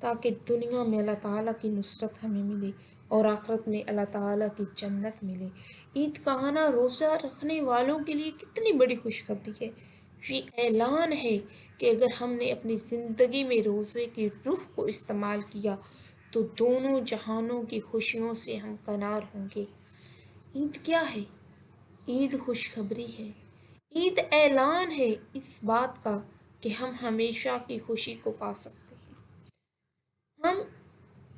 تاکہ دنیا میں اللہ تعالیٰ کی نصرت ہمیں ملے اور آخرت میں اللہ تعالیٰ کی جنت ملے۔ عید کا آنا روزہ رکھنے والوں کے لیے کتنی بڑی خوشخبری ہے۔ یہ اعلان ہے کہ اگر ہم نے اپنی زندگی میں روزے کی روح کو استعمال کیا تو دونوں جہانوں کی خوشیوں سے ہم کنار ہوں گے۔ عید کیا ہے؟ عید خوشخبری ہے۔ عید اعلان ہے اس بات کا کہ ہم ہمیشہ کی خوشی کو پا سکتے ہیں۔ ہم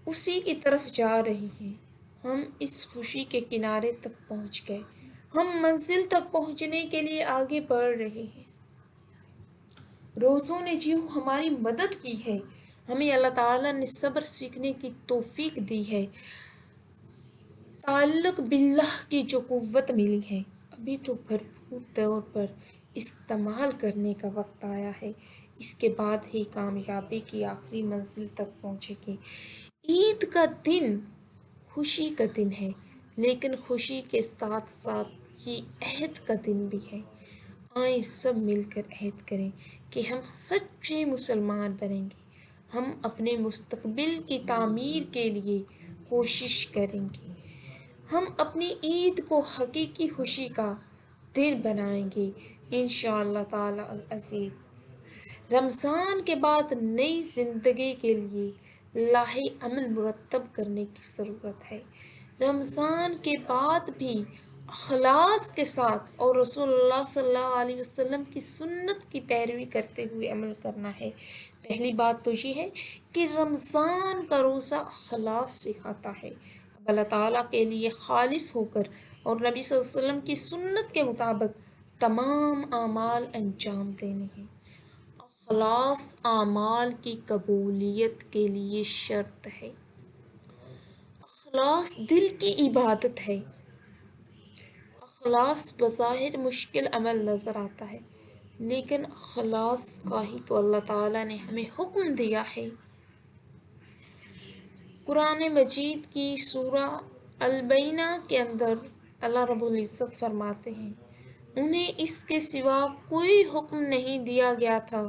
اسی کی طرف جا رہے ہیں۔ ہم اس خوشی کے کنارے تک پہنچ گئے۔ ہم منزل تک پہنچنے کے لیے آگے بڑھ رہے ہیں۔ روزوں نے جو ہماری مدد کی ہے، ہمیں اللہ تعالیٰ نے صبر سیکھنے کی توفیق دی ہے، تعلق باللہ کی جو قوت ملی ہے، ابھی تو بھرپور طور پر استعمال کرنے کا وقت آیا ہے۔ اس کے بعد ہی کامیابی کی آخری منزل تک پہنچے گی۔ عید کا دن خوشی کا دن ہے، لیکن خوشی کے ساتھ ساتھ یہ عہد کا دن بھی ہے۔ آئیں سب مل کر عہد کریں کہ ہم سچے مسلمان بنیں گے۔ ہم اپنے مستقبل کی تعمیر کے لیے کوشش کریں گے۔ ہم اپنی عید کو حقیقی خوشی کا دن بنائیں گے انشاءاللہ تعالی العزیز۔ رمضان کے بعد نئی زندگی کے لیے لاہے عمل مرتب کرنے کی ضرورت ہے۔ رمضان کے بعد بھی اخلاص کے ساتھ اور رسول اللہ صلی اللہ علیہ وسلم کی سنت کی پیروی کرتے ہوئے عمل کرنا ہے۔ پہلی بات تو یہ ہے کہ رمضان کا روزہ اخلاص سکھاتا ہے۔ اب اللہ تعالیٰ کے لیے خالص ہو کر اور نبی صلی اللہ علیہ وسلم کی سنت کے مطابق تمام اعمال انجام دینے ہیں۔ اخلاص اعمال کی قبولیت کے لیے شرط ہے۔ اخلاص دل کی عبادت ہے۔ اخلاص بظاہر مشکل عمل نظر آتا ہے، لیکن اخلاص کا ہی تو اللہ تعالیٰ نے ہمیں حکم دیا ہے۔ قرآن مجید کی سورہ البینہ کے اندر اللہ رب العزت فرماتے ہیں، انہیں اس کے سوا کوئی حکم نہیں دیا گیا تھا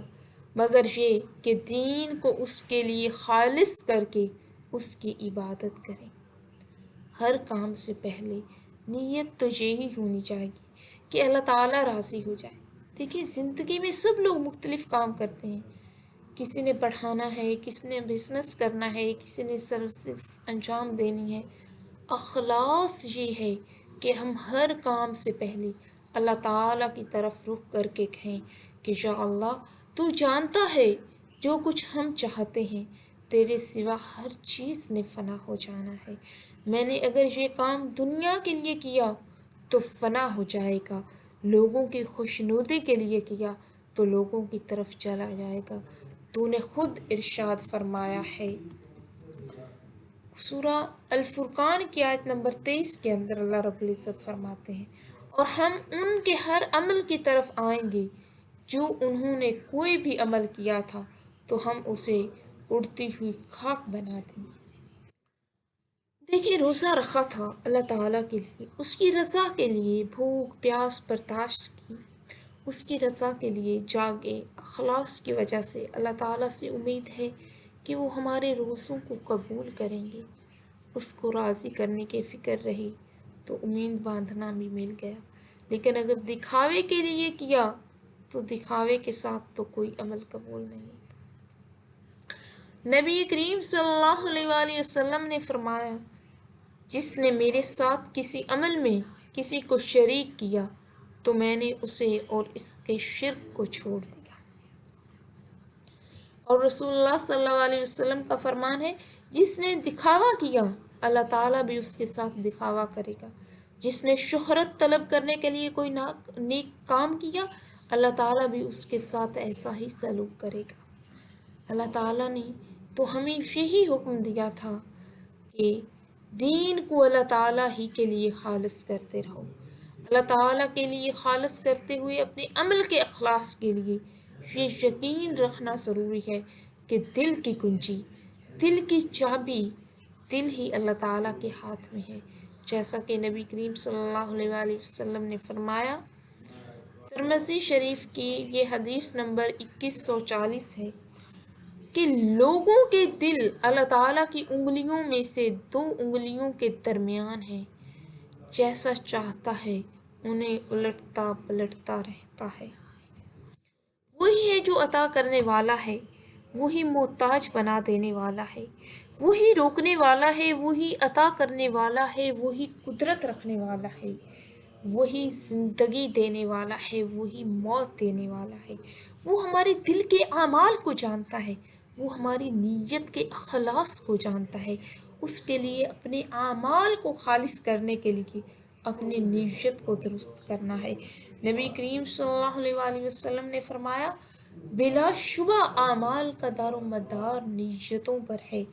مگر یہ کہ دین کو اس کے لیے خالص کر کے اس کی عبادت کریں۔ ہر کام سے پہلے نیت تو یہی ہونی چاہیے کہ اللہ تعالیٰ راضی ہو جائے۔ دیکھیں زندگی میں سب لوگ مختلف کام کرتے ہیں، کسی نے پڑھانا ہے، کسی نے بزنس کرنا ہے، کسی نے سروسز انجام دینی ہے۔ اخلاص یہ ہے کہ ہم ہر کام سے پہلے اللہ تعالیٰ کی طرف رخ کر کے کہیں کہ یا اللہ تو جانتا ہے جو کچھ ہم چاہتے ہیں، تیرے سوا ہر چیز نے فنا ہو جانا ہے۔ میں نے اگر یہ کام دنیا کے لیے کیا تو فنا ہو جائے گا، لوگوں کی خوشنودی کے لیے کیا تو لوگوں کی طرف چلا جائے گا۔ تو نے خود ارشاد فرمایا ہے سورہ الفرقان کی آیت نمبر 23 کے اندر اللہ رب العزت فرماتے ہیں، اور ہم ان کے ہر عمل کی طرف آئیں گے جو انہوں نے کوئی بھی عمل کیا تھا تو ہم اسے اڑتی ہوئی خاک بنا دیں گے۔ دیکھیں روزہ رکھا تھا اللہ تعالیٰ کے لیے، اس کی رضا کے لیے بھوک پیاس برداشت کی، اس کی رضا کے لیے جاگے۔ اخلاص کی وجہ سے اللہ تعالیٰ سے امید ہے کہ وہ ہمارے روزوں کو قبول کریں گے۔ اس کو راضی کرنے کی فکر رہی تو امید باندھنا بھی مل گیا، لیکن اگر دکھاوے کے لیے کیا تو دکھاوے کے ساتھ تو کوئی عمل قبول نہیں۔ نبی کریم صلی اللہ علیہ وآلہ وسلم نے فرمایا، جس نے میرے ساتھ کسی عمل میں کسی کو شریک کیا تو میں نے اسے اور اس کے شرک کو چھوڑ دیا۔ اور رسول اللہ صلی اللہ علیہ وسلم کا فرمان ہے، جس نے دکھاوا کیا اللہ تعالیٰ بھی اس کے ساتھ دکھاوا کرے گا۔ جس نے شہرت طلب کرنے کے لیے کوئی نیک کام کیا اللہ تعالیٰ بھی اس کے ساتھ ایسا ہی سلوک کرے گا۔ اللہ تعالیٰ نے تو ہمیں یہی حکم دیا تھا کہ دین کو اللہ تعالیٰ ہی کے لیے خالص کرتے رہو۔ اللہ تعالیٰ کے لیے خالص کرتے ہوئے اپنے عمل کے اخلاص کے لیے یہ یقین رکھنا ضروری ہے کہ دل کی کنجی، دل کی چابی دل ہی اللہ تعالیٰ کے ہاتھ میں ہے، جیسا کہ نبی کریم صلی اللہ علیہ وآلہ وسلم نے فرمایا۔ ترمذی شریف کی یہ حدیث نمبر 2140 ہے، کہ لوگوں کے دل اللہ تعالیٰ کی انگلیوں میں سے 2 انگلیوں کے درمیان ہیں، جیسا چاہتا ہے انہیں الٹتا پلٹتا رہتا ہے۔ وہی ہے جو عطا کرنے والا ہے، وہی محتاج بنا دینے والا ہے، وہی روکنے والا ہے، وہی عطا کرنے والا ہے، وہی قدرت رکھنے والا ہے، وہی زندگی دینے والا ہے، وہی موت دینے والا ہے۔ وہ ہمارے دل کے اعمال کو جانتا ہے، وہ ہماری نیت کے اخلاص کو جانتا ہے۔ اس کے لیے اپنے اعمال کو خالص کرنے کے لیے اپنی نیت کو درست کرنا ہے۔ نبی کریم صلی اللہ علیہ وآلہ وسلم نے فرمایا، بلا شبہ اعمال کا دار و مدار نیتوں پر ہے،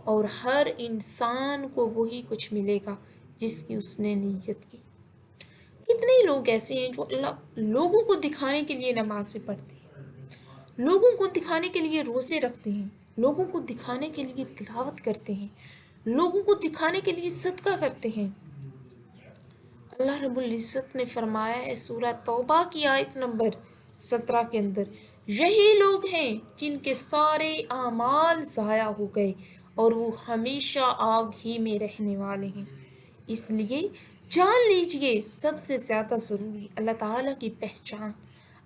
اور ہر انسان کو وہی کچھ ملے گا جس کی اس نے نیت کی۔ کتنے لوگ ایسے ہیں جو لوگوں کو دکھانے کے لیے نمازیں پڑھتے ہیں، لوگوں کو دکھانے کے لیے روزے رکھتے ہیں، لوگوں کو دکھانے کے لیے تلاوت کرتے ہیں، لوگوں کو دکھانے کے لیے صدقہ کرتے ہیں۔ اللہ رب العزت نے فرمایا ہے سورہ توبہ کی آیت نمبر 17 کے اندر، یہی لوگ ہیں جن کے سارے اعمال ضائع ہو گئے اور وہ ہمیشہ آگ ہی میں رہنے والے ہیں۔ اس لیے جان لیجئے سب سے زیادہ ضروری اللہ تعالیٰ کی پہچان،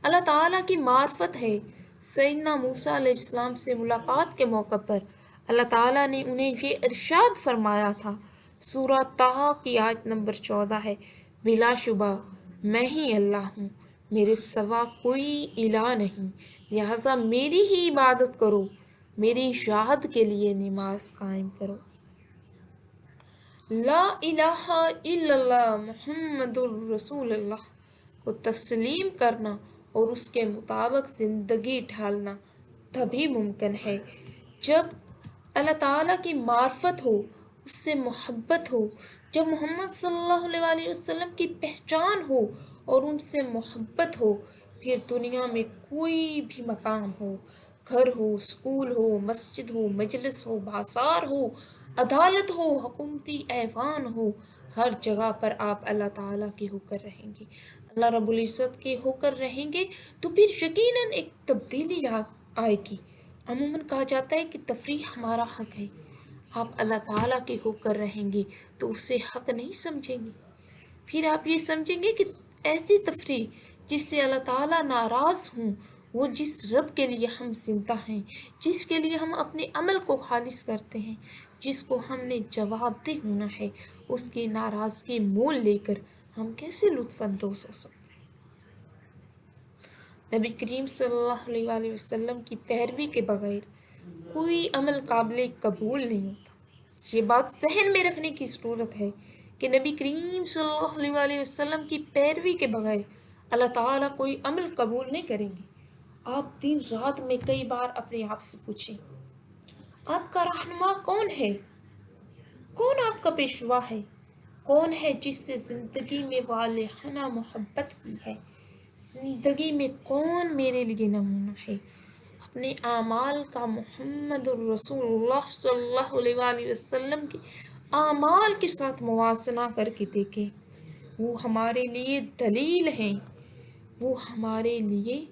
اللہ تعالیٰ کی معرفت ہے۔ سیدنا موسیٰ علیہ السلام سے ملاقات کے موقع پر اللہ تعالیٰ نے انہیں یہ ارشاد فرمایا تھا، سورہ طٰہٰ کی آیت نمبر 14 ہے، بلا شبہ میں ہی اللہ ہوں، میرے سوا کوئی الہ نہیں، لہٰذا میری ہی عبادت کرو، میری شہادت کے لیے نماز قائم کرو۔ لا الہ الا اللہ محمد الرسول اللہ کو تسلیم کرنا اور اس کے مطابق زندگی ڈھالنا تبھی ممکن ہے جب اللہ تعالیٰ کی معرفت ہو، اس سے محبت ہو، جب محمد صلی اللہ علیہ وآلہ وسلم کی پہچان ہو اور ان سے محبت ہو، پھر دنیا میں کوئی بھی مقام ہو، گھر ہو، اسکول ہو، مسجد ہو، مجلس ہو، بازار ہو، عدالت ہو، حکومتی ایوان ہو، ہر جگہ پر آپ اللہ تعالیٰ کے ہو کر رہیں گے، اللہ رب العزت کے ہو کر رہیں گے، تو پھر یقیناً ایک تبدیلی آئے گی۔ عموماً کہا جاتا ہے کہ تفریح ہمارا حق ہے۔ آپ اللہ تعالیٰ کے ہو کر رہیں گے تو اسے حق نہیں سمجھیں گے، پھر آپ یہ سمجھیں گے کہ ایسی تفریح جس سے اللہ تعالیٰ ناراض ہوں، وہ جس رب کے لیے ہم زندہ ہیں، جس کے لیے ہم اپنے عمل کو خالص کرتے ہیں، جس کو ہم نے جواب دہ ہونا ہے، اس کی ناراضگی مول لے کر ہم کیسے لطف اندوز ہو سکتے ہیں۔ نبی کریم صلی اللہ علیہ وآلہ وسلم کی پیروی کے بغیر کوئی عمل قابل قبول نہیں ہوتا۔ یہ بات ذہن میں رکھنے کی ضرورت ہے کہ نبی کریم صلی اللہ علیہ وآلہ وسلم کی پیروی کے بغیر اللہ تعالیٰ کوئی عمل قبول نہیں کریں گے۔ آپ دن رات میں کئی بار اپنے آپ سے پوچھیں، آپ کا رہنما کون ہے؟ کون آپ کا پیشوا ہے؟ کون ہے جس سے زندگی میں والہانہ محبت کی ہے؟ زندگی میں کون میرے لیے نمونہ ہے؟ اپنے اعمال کا محمد الرسول اللہ صلی اللہ علیہ وآلہ وسلم کے اعمال کے ساتھ موازنہ کر کے دیکھیں۔ وہ ہمارے لیے دلیل ہیں، وہ ہمارے لیے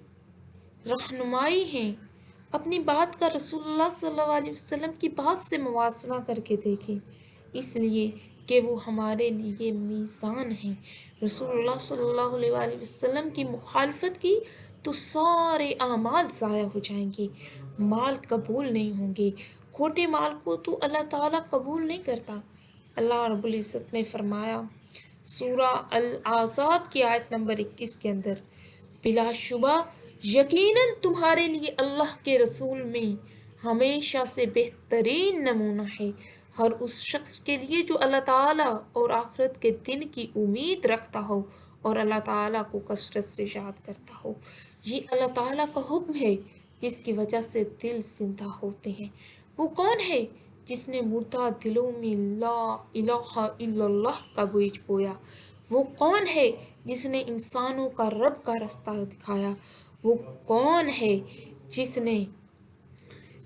رہنمائی ہیں۔ اپنی بات کا رسول اللہ صلی اللہ علیہ وسلم کی بات سے موازنہ کر کے دیکھیں، اس لیے کہ وہ ہمارے لیے میزان ہیں۔ رسول اللہ صلی اللہ علیہ وآلہ وسلم کی مخالفت کی تو سارے اعمال ضائع ہو جائیں گے، مال قبول نہیں ہوں گے۔ کھوٹے مال کو تو اللہ تعالیٰ قبول نہیں کرتا۔ اللہ رب العزت نے فرمایا سورہ الاحزاب کی آیت نمبر 21 کے اندر، بلا شبہ یقیناً تمہارے لیے اللہ کے رسول میں ہمیشہ سے بہترین نمونہ ہے ہر اس شخص کے لیے جو اللہ تعالیٰ اور آخرت کے دن کی امید رکھتا ہو اور اللہ تعالیٰ کو کثرت سے یاد کرتا ہو۔ یہ اللہ تعالیٰ کا حکم ہے جس کی وجہ سے دل زندہ ہوتے ہیں۔ وہ کون ہے جس نے مردہ دلوں میں لا الہ الا اللہ کا بیج بویا؟ وہ کون ہے جس نے انسانوں کا رب کا رستہ دکھایا؟ وہ کون ہے جس نے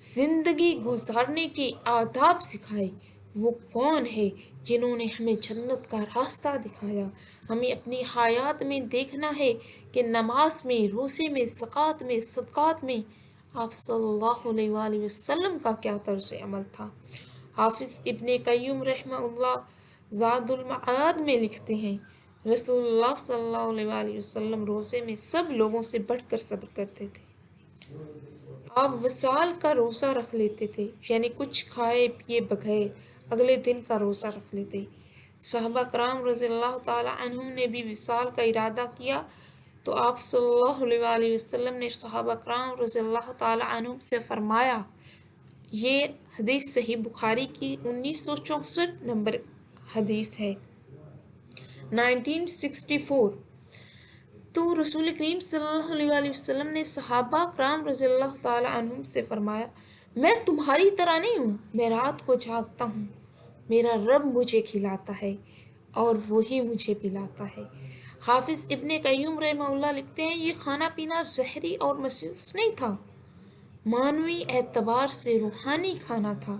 زندگی گزارنے کے آداب سکھائے؟ وہ کون ہے جنہوں نے ہمیں جنت کا راستہ دکھایا؟ ہمیں اپنی حیات میں دیکھنا ہے کہ نماز میں، روزے میں، زکوٰۃ میں، صدقات میں آپ صلی اللہ علیہ وآلہ وسلم کا کیا طرز عمل تھا۔ حافظ ابن قیم رحمہ اللہ زاد المعاد میں لکھتے ہیں، رسول اللہ صلی اللہ علیہ وآلہ وسلم روزے میں سب لوگوں سے بڑھ کر صبر کرتے تھے۔ آپ وصال کا روزہ رکھ لیتے تھے، یعنی کچھ کھائے پیے بغیر اگلے دن کا روزہ رکھ لیتے۔ صحابہ کرام رضی اللہ تعالی عنہم نے بھی وصال کا ارادہ کیا تو آپ صلی اللہ علیہ وآلہ وسلم نے صحابہ کرام رضی اللہ تعالی عنہم سے فرمایا، یہ حدیث صحیح بخاری کی 1964 نمبر حدیث ہے، 1964۔ تو رسول کریم صلی اللہ علیہ وآلہ وسلم نے صحابہ کرام رضی اللہ تعالی عنہم سے فرمایا، میں تمہاری طرح نہیں ہوں، میں رات کو جاگتا ہوں، میرا رب مجھے کھلاتا ہے اور وہی مجھے پلاتا ہے۔ حافظ ابن قیم رحمہ اللہ لکھتے ہیں، یہ کھانا پینا زہری اور مسیوس نہیں تھا، معنوی اعتبار سے روحانی کھانا تھا۔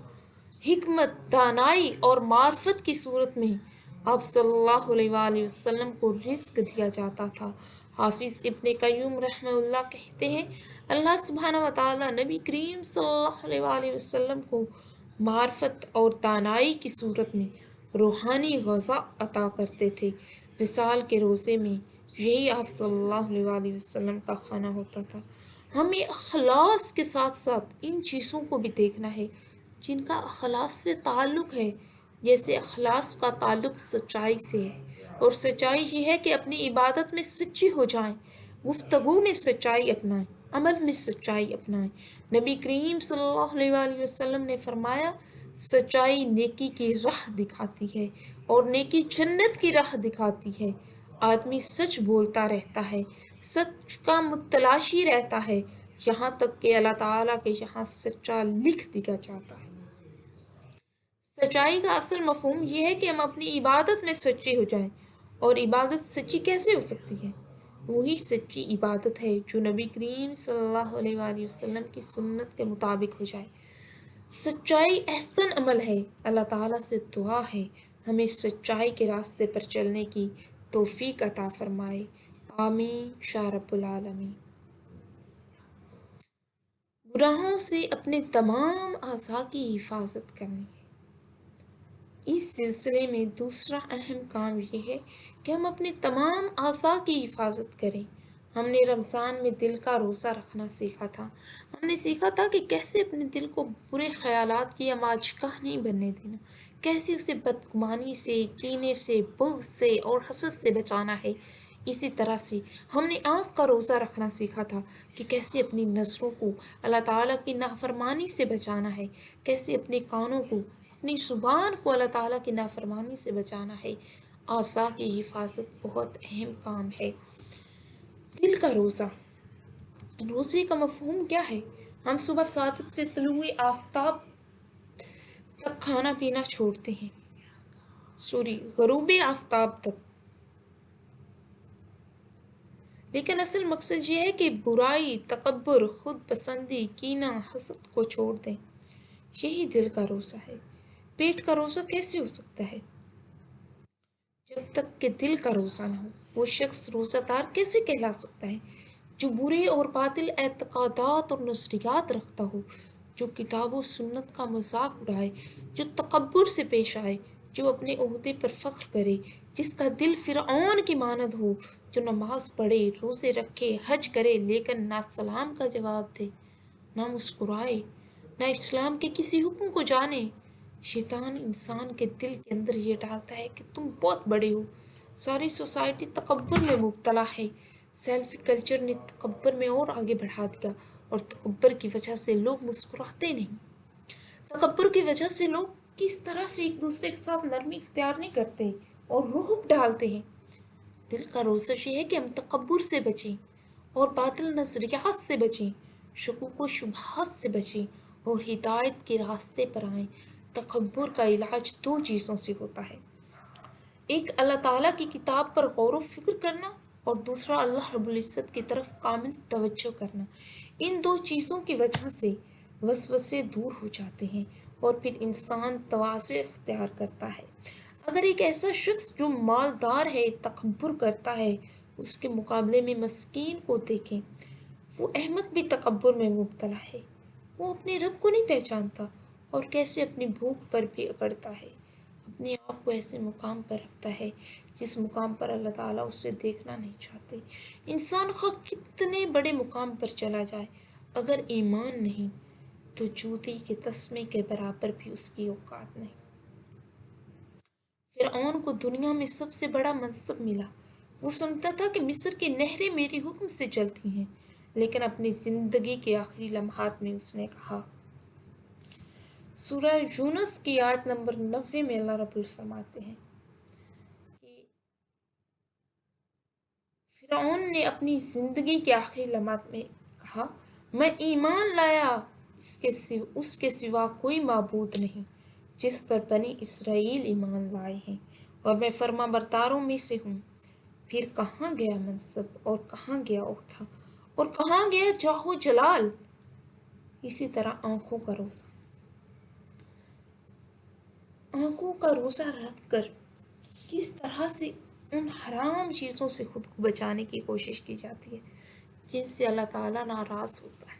حکمت، دانائی اور معرفت کی صورت میں آپ صلی اللہ علیہ وآلہ وسلم کو رزق دیا جاتا تھا۔ حافظ ابن قیم رحمہ اللہ کہتے ہیں، اللہ سبحانہ و تعالی نبی کریم صلی اللہ علیہ وآلہ وسلم کو معرفت اور دانائی کی صورت میں روحانی غذا عطا کرتے تھے۔ وصال کے روزے میں یہی آپ صلی اللہ علیہ وآلہ وسلم کا کھانا ہوتا تھا۔ ہمیں اخلاص کے ساتھ ساتھ ان چیزوں کو بھی دیکھنا ہے جن کا اخلاص سے تعلق ہے، جیسے اخلاص کا تعلق سچائی سے ہے، اور سچائی یہ ہے کہ اپنی عبادت میں سچی ہو جائیں، گفتگو میں سچائی اپنائیں، عمل میں سچائی اپنائیں۔ نبی کریم صلی اللہ علیہ وآلہ وسلم نے فرمایا، سچائی نیکی کی راہ دکھاتی ہے اور نیکی جنت کی راہ دکھاتی ہے۔ آدمی سچ بولتا رہتا ہے، سچ کا متلاشی رہتا ہے، یہاں تک کہ اللہ تعالیٰ کے یہاں سچا لکھ دیا جاتا ہے۔ سچائی کا اصل مفہوم یہ ہے کہ ہم اپنی عبادت میں سچے ہو جائیں، اور عبادت سچی کیسے ہو سکتی ہے؟ وہی سچی عبادت ہے جو نبی کریم صلی اللہ علیہ وآلہ وسلم کی سنت کے مطابق ہو جائے۔ سچائی احسن عمل ہے۔ اللہ تعالیٰ سے دعا ہے ہمیں سچائی کے راستے پر چلنے کی توفیق عطا فرمائے، آمین یا رب العالمین۔ گناہوں سے اپنے تمام اعضاء کی حفاظت کرنی ہے۔ اس سلسلے میں دوسرا اہم کام یہ ہے کہ ہم اپنے تمام اعضاء کی حفاظت کریں۔ ہم نے رمضان میں دل کا روزہ رکھنا سیکھا تھا۔ ہم نے سیکھا تھا کہ کیسے اپنے دل کو برے خیالات کی آماجگاہ نہیں بننے دینا، کیسے اسے بدگمانی سے، کینے سے، بغض سے اور حسد سے بچانا ہے۔ اسی طرح سے ہم نے آنکھ کا روزہ رکھنا سیکھا تھا کہ کیسے اپنی نظروں کو اللہ تعالیٰ کی نافرمانی سے بچانا ہے، کیسے اپنے کانوں کو، اپنی زبان کو اللہ تعالیٰ کی نافرمانی سے بچانا ہے۔ اعضاء کی حفاظت بہت اہم کام ہے۔ دل کا روزہ، روزے کا مفہوم کیا ہے؟ ہم صبح صادق سے طلوع آفتاب تک کھانا پینا چھوڑتے ہیں، غروب آفتاب تک، لیکن اصل مقصد یہ ہے کہ برائی، تکبر، خود پسندی، کینہ، حسد کو چھوڑ دیں۔ یہی دل کا روزہ ہے۔ پیٹ کا روزہ کیسے ہو سکتا ہے؟ جب تک کہ دل کا روزہ نہ ہو، وہ شخص روزہ دار کیسے کہلا سکتا ہے؟ جو برے اور باطل اعتقادات اور نظریات رکھتا ہو، جو کتاب و سنت کا مذاق اڑائے، جو تکبر سے پیش آئے، جو اپنے عہدے پر فخر کرے، جس کا دل فرعون کی مانند ہو، جو نماز پڑھے، روزے رکھے، حج کرے، لیکن نہ سلام کا جواب دے، نہ مسکرائے، نہ اسلام کے کسی حکم کو جانے۔ شیطان انسان کے دل کے اندر یہ ڈالتا ہے کہ تم بہت بڑے ہو۔ ساری سوسائٹی تکبر میں مبتلا ہے۔ سیلفی کلچر نے تکبر میں اور آگے بڑھا دیا، اور تکبر کی وجہ سے لوگ مسکراتے نہیں۔ تکبر کی وجہ سے لوگ کس طرح سے ایک دوسرے کے ساتھ نرمی اختیار نہیں کرتے اور رعب ڈالتے ہیں۔ دل کا روزہ یہ ہے کہ ہم تکبر سے بچیں اور باطل نظریات سے بچیں، شکوک و شبہات سے بچیں اور ہدایت کے راستے پر آئیں۔ تکبر کا علاج دو چیزوں سے ہوتا ہے، ایک اللہ تعالیٰ کی کتاب پر غور و فکر کرنا، اور دوسرا اللہ رب العزت کی طرف کامل توجہ کرنا۔ ان دو چیزوں کی وجہ سے وسوسے دور ہو جاتے ہیں اور پھر انسان تواضع اختیار کرتا ہے۔ اگر ایک ایسا شخص جو مالدار ہے تکبر کرتا ہے، اس کے مقابلے میں مسکین کو دیکھیں، وہ احمق بھی تکبر میں مبتلا ہے، وہ اپنے رب کو نہیں پہچانتا اور کیسے اپنی بھوک پر بھی اکڑتا ہے، اپنے آپ کو ایسے مقام پر رکھتا ہے جس مقام پر اللہ تعالیٰ اسے دیکھنا نہیں چاہتے۔ انسان خواہ کتنے بڑے مقام پر چلا جائے، اگر ایمان نہیں تو جوتی کے تسمے کے برابر بھی اس کی اوقات نہیں۔ فرعون کو دنیا میں سب سے بڑا منصب ملا، وہ سنتا تھا کہ مصر کی نہریں میری حکم سے چلتی ہیں، لیکن اپنی زندگی کے آخری لمحات میں اس نے کہا۔ سورہ یونس کی آیت نمبر 90 میں اللہ رب فرماتے ہیں کہ فرعون نے اپنی زندگی کے آخری لمحات میں کہا، میں ایمان لایا اس کے سوا کوئی معبود نہیں جس پر بنی اسرائیل ایمان لائے ہیں، اور میں فرما برداروں میں سے ہوں۔ پھر کہاں گیا منصب اور کہاں گیا عہدہ اور کہاں گیا جاہ و جلال؟ اسی طرح آنکھوں کا روزہ رکھ کر کس طرح سے ان حرام چیزوں سے خود کو بچانے کی کوشش کی جاتی ہے جن سے اللہ تعالیٰ ناراض ہوتا ہے۔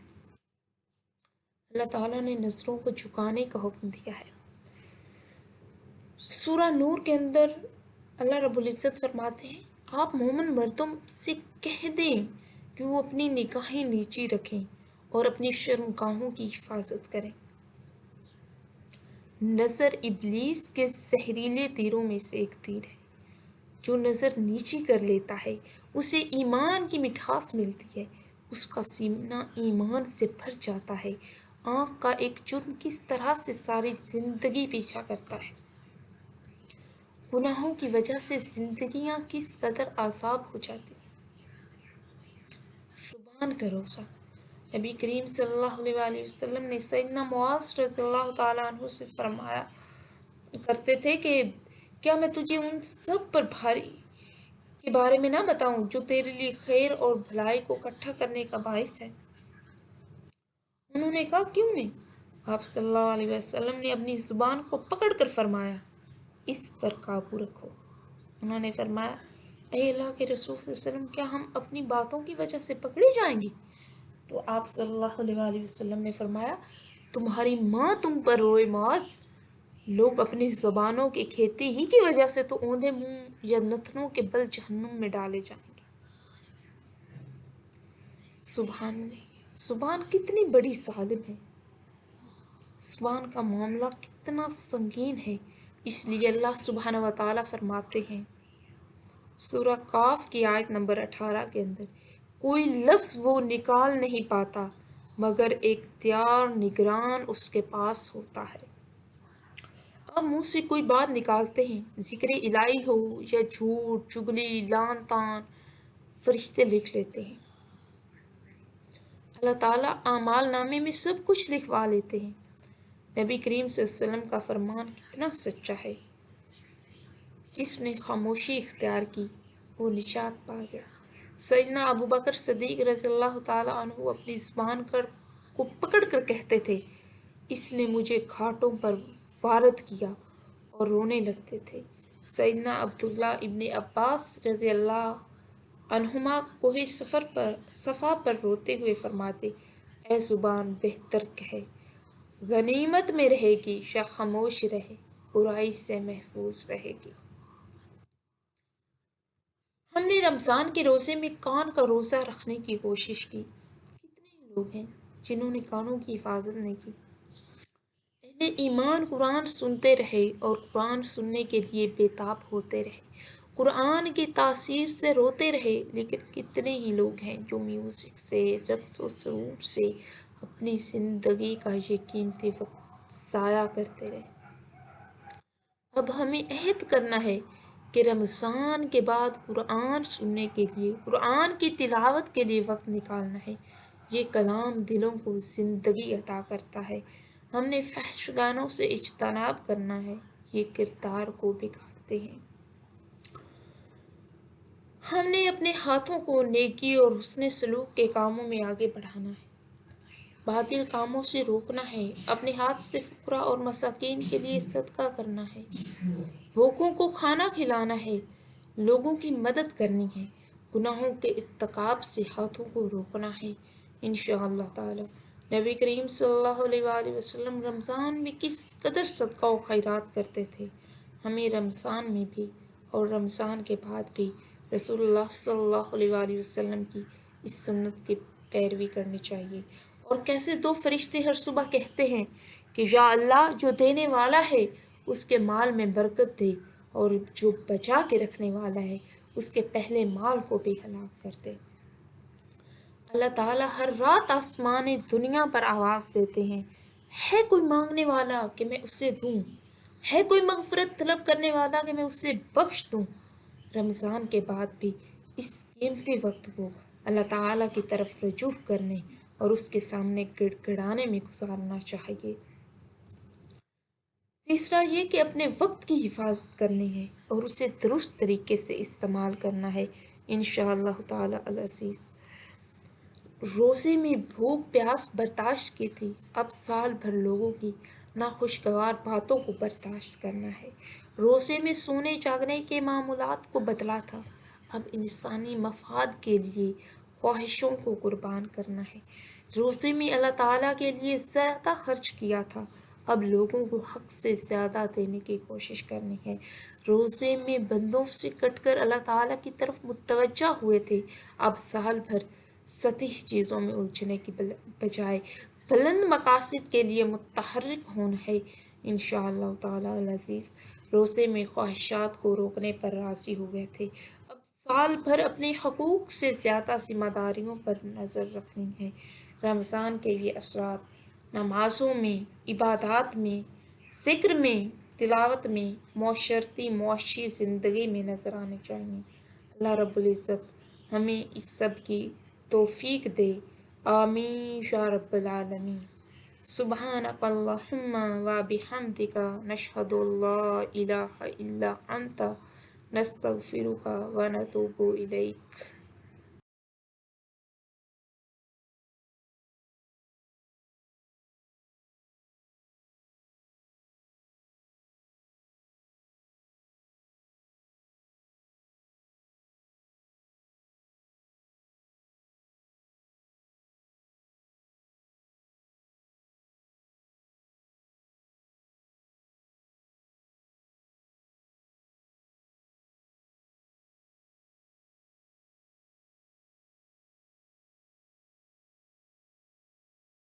اللہ تعالیٰ نے نظروں کو جھکانے کا حکم دیا ہے۔ سورہ نور کے اندر اللہ رب العزت فرماتے ہیں، آپ مومن مردوں سے کہہ دیں کہ وہ اپنی نگاہیں نیچی رکھیں اور اپنی شرمگاہوں کی حفاظت کریں۔ نظر ابلیس کے زہریلے تیروں میں سے ایک تیر ہے، جو نظر نیچی کر لیتا ہے اسے ایمان کی مٹھاس ملتی ہے، اس کا سینہ ایمان سے بھر جاتا ہے۔ آنکھ کا ایک جرم کس طرح سے ساری زندگی پیچھا کرتا ہے، گناہوں کی وجہ سے زندگیاں کس قدر عذاب ہو جاتی ہیں۔ زبان کا روزہ، نبی کریم صلی اللہ علیہ وآلہ وسلم نے سیدنا معاذ رضی اللہ تعالیٰ عنہ سے فرمایا کرتے تھے کہ کیا میں تجھے ان سب پر بھاری کے بارے میں نہ بتاؤں جو تیرے لیے خیر اور بھلائی کو اکٹھا کرنے کا باعث ہے؟ انہوں نے کہا کیوں نہیں؟ آپ صلی اللہ علیہ وسلم نے اپنی زبان کو پکڑ کر فرمایا، اس پر قابو رکھو۔ انہوں نے فرمایا، اے اللہ کے رسول صلی اللہ علیہ وسلم، کیا ہم اپنی باتوں کی وجہ سے پکڑے جائیں گے؟ تو آپ صلی اللہ علیہ وآلہ وسلم نے فرمایا، تمہاری ماں تم پر روئے معاذ، لوگ اپنی زبانوں کے کھیتی ہی کی وجہ سے تو اوندھے منہ یا نتنوں کے بل جہنم میں ڈالے جائیں گے۔ زبان کتنی بڑی ظالم ہے، زبان کا معاملہ کتنا سنگین ہے، اس لیے اللہ سبحانہ و تعالیٰ فرماتے ہیں سورہ قاف کی آیت نمبر 18 کے اندر، کوئی لفظ وہ نکال نہیں پاتا مگر ایک تیار نگران اس کے پاس ہوتا ہے۔ آپ منہ سے کوئی بات نکالتے ہیں، ذکر الہی ہو یا جھوٹ، چگلی، لعن طعن، فرشتے لکھ لیتے ہیں۔ اللہ تعالیٰ اعمال نامے میں سب کچھ لکھوا لیتے ہیں۔ نبی کریم صلی اللہ علیہ وسلم کا فرمان کتنا سچا ہے، جس نے خاموشی اختیار کی وہ نجات پا گیا۔ سیدنا ابو بکر صدیق رضی اللہ تعالیٰ عنہ اپنی زبان کو پکڑ کر کہتے تھے، اس نے مجھے گھاٹوں پر وارد کیا، اور رونے لگتے تھے۔ سیدنا عبداللہ ابن عباس رضی اللہ عنہما کوہ صفا پر روتے ہوئے فرماتے، اے زبان بہتر کہے، غنیمت میں رہے گی یا خاموش رہے، برائی سے محفوظ رہے گی۔ ہم نے رمضان کے روزے میں کان کا روزہ رکھنے کی کوشش کی، کتنے لوگ ہیں جنہوں نے کانوں کی حفاظت نہیں کی۔ اہل ایمان قرآن سنتے رہے اور قرآن سننے کے لیے بےتاب ہوتے رہے، قرآن کی تاثیر سے روتے رہے، لیکن کتنے ہی لوگ ہیں جو میوزک سے، رقص و سرور سے اپنی زندگی کا یہ قیمتی وقت ضائع کرتے رہے۔ اب ہمیں عہد کرنا ہے کہ رمضان کے بعد قرآن سننے کے لیے، قرآن کی تلاوت کے لیے وقت نکالنا ہے۔ یہ کلام دلوں کو زندگی عطا کرتا ہے۔ ہم نے فحش گانوں سے اجتناب کرنا ہے، یہ کردار کو بگاڑتے ہیں۔ ہم نے اپنے ہاتھوں کو نیکی اور حسن سلوک کے کاموں میں آگے بڑھانا ہے، باطل کاموں سے روکنا ہے، اپنے ہاتھ سے فقراء اور مساکین کے لیے صدقہ کرنا ہے، بھوکوں کو کھانا کھلانا ہے، لوگوں کی مدد کرنی ہے، گناہوں کے ارتکاب سے ہاتھوں کو روکنا ہے، انشاءاللہ تعالی۔ نبی کریم صلی اللہ علیہ وآلہ وسلم رمضان میں کس قدر صدقہ و خیرات کرتے تھے، ہمیں رمضان میں بھی اور رمضان کے بعد بھی رسول اللہ صلی اللہ علیہ وآلہ وسلم کی اس سنت کی پیروی کرنی چاہیے۔ اور کیسے دو فرشتے ہر صبح کہتے ہیں کہ یا اللہ جو دینے والا ہے اس کے مال میں برکت دے، اور جو بچا کے رکھنے والا ہے اس کے پہلے مال کو بھی ہلاک کر دے۔ اللہ تعالیٰ ہر رات آسمان دنیا پر آواز دیتے ہیں، ہے کوئی مانگنے والا کہ میں اسے دوں، ہے کوئی مغفرت طلب کرنے والا کہ میں اسے بخش دوں۔ رمضان کے بعد بھی اس قیمتی وقت کو اللہ تعالیٰ کی طرف رجوع کرنے اور اس کے سامنے گڑ گڑانے میں گزارنا چاہیے۔ تیسرا یہ کہ اپنے وقت کی حفاظت کرنی ہے اور اسے درست طریقے سے استعمال کرنا ہے انشاءاللہ تعالی العزیز۔ روزے میں بھوک پیاس برداشت کی تھی، اب سال بھر لوگوں کی ناخوشگوار باتوں کو برداشت کرنا ہے۔ روزے میں سونے جاگنے کے معمولات کو بدلا تھا، اب انسانی مفاد کے لیے خواہشوں کو قربان کرنا ہے۔ روزے میں اللہ تعالیٰ کے لیے زیادہ خرچ کیا تھا، اب لوگوں کو حق سے زیادہ دینے کی کوشش کرنی ہے۔ روزے میں بندوں سے کٹ کر اللہ تعالیٰ کی طرف متوجہ ہوئے تھے، اب سال بھر سطحی چیزوں میں الجھنے کی بجائے بلند مقاصد کے لیے متحرک ہونا ہے انشاءاللہ تعالی العزیز۔ روزے میں خواہشات کو روکنے پر راضی ہو گئے تھے، اب سال بھر اپنے حقوق سے زیادہ ذمہ داریوں پر نظر رکھنی ہے۔ رمضان کے یہ اثرات نمازوں میں، عبادات میں، ذکر میں، تلاوت میں، معاشی زندگی میں نظر آنے چاہیے۔ اللہ رب العزت ہمیں اس سب کی توفیق دے، آمین یا رب العالمین۔ سبحانک اللہم و بحمدک، نشہد ان لا الہ الا انت، نستغفرک و نتوب الیک۔